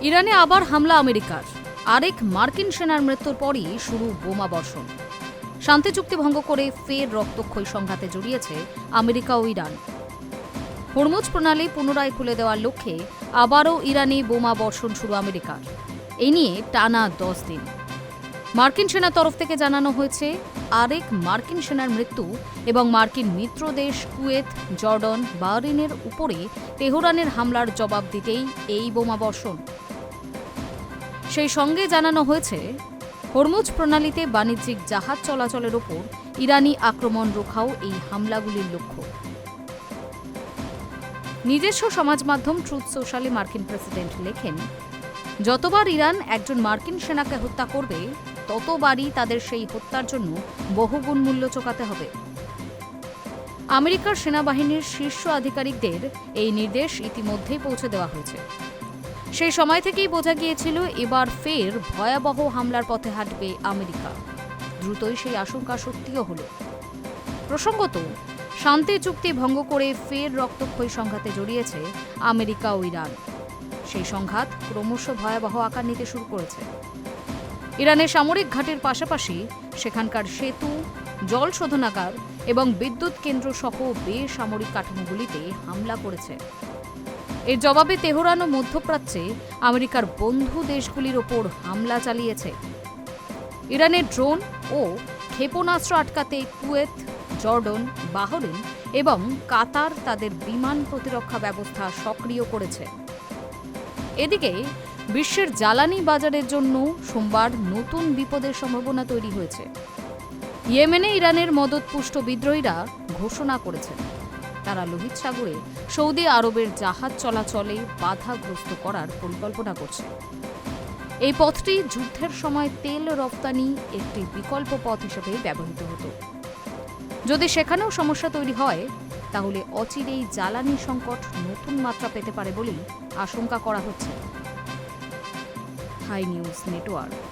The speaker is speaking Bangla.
ইরানে আবার হামলা আমেরিকার। আরেক মার্কিন সেনার মৃত্যুর পরই শুরু বোমা বর্ষণ। শান্তি চুক্তি ভঙ্গ করে ফের রক্তক্ষয়ী সংঘাতে জড়িয়েছে আমেরিকা ও ইরান। হরমুজ প্রণালী পুনরায় খুলে দেওয়ার লক্ষ্যে আবারও ইরানে বোমা বর্ষণ শুরু আমেরিকার। এ নিয়ে টানা 10 দিন। মার্কিন সেনার তরফ থেকে জানানো হয়েছে আরেক মার্কিন সেনার মৃত্যু এবং মার্কিন মিত্র দেশ কুয়েত, জর্ডন, বাহরিনের উপরে তেহরানের হামলার জবাব দিতেই এই বোমা বর্ষণ। সেই সঙ্গে জানানো হয়েছে হরমুজ প্রণালীতে বাণিজ্যিক জাহাজ চলাচলের ওপর ইরানি আক্রমণ রোখাও এই হামলাগুলির লক্ষ্য। নিজস্ব সমাজ মাধ্যম ট্রুথ সোশ্যালে মার্কিন প্রেসিডেন্ট লেখেন, যতবার ইরান একজন মার্কিন সেনাকে হত্যা করবে ততবারই তাদের সেই হত্যার জন্য বহুগুণ মূল্য চোকাতে হবে। আমেরিকার সেনাবাহিনীর শীর্ষ আধিকারিকদের এই নির্দেশ ইতিমধ্যেই পৌঁছে দেওয়া হয়েছে। সেই সময় থেকেই বোঝা গিয়েছিল এবার ফের ভয়াবহ হামলার পথে হাঁটবে আমেরিকা। দ্রুতই সেই আশঙ্কা সত্যিও হল। প্রসঙ্গত, শান্তি চুক্তি ভঙ্গ করে ফের রক্তক্ষয়ী সংঘাতে জড়িয়েছে আমেরিকা ও ইরান। সেই সংঘাত ক্রমশ ভয়াবহ আকার নিতে শুরু করেছে। ইরানের সামরিক ঘাঁটির পাশাপাশি সেখানকার সেতু, জল শোধনাগার এবং বিদ্যুৎ কেন্দ্র সহ বেসামরিক কাঠামোগুলিতে হামলা করেছে। এর জবাবে তেহরান ও মধ্যপ্রাচ্যে আমেরিকার বন্ধু দেশগুলির ওপর হামলা চালিয়েছে। ইরানের ড্রোন ও ক্ষেপণাস্ত্র আটকাতে কুয়েত, জর্ডন, বাহরিন এবং কাতার তাদের বিমান প্রতিরক্ষা ব্যবস্থা সক্রিয় করেছে। এদিকে বিশ্বের জ্বালানি বাজারের জন্য সোমবার নতুন বিপদের সম্ভাবনা তৈরি হয়েছে। ইয়েমেনে ইরানের মদতপুষ্ট বিদ্রোহীরা ঘোষণা করেছেন তারা লোহিত সাগরে সৌদি আরবের জাহাজ চলাচলে বাধাগ্রস্ত করার পরিকল্পনা করছে। এই পথটি যুদ্ধের সময় তেল রপ্তানি একটি বিকল্প পথ হিসেবে ব্যবহৃত হতো। যদি সেখানেও সমস্যা তৈরি হয় তাহলে অচিরেই জ্বালানি সংকট নতুন মাত্রা পেতে পারে বলেই আশঙ্কা করা হচ্ছে। High News network.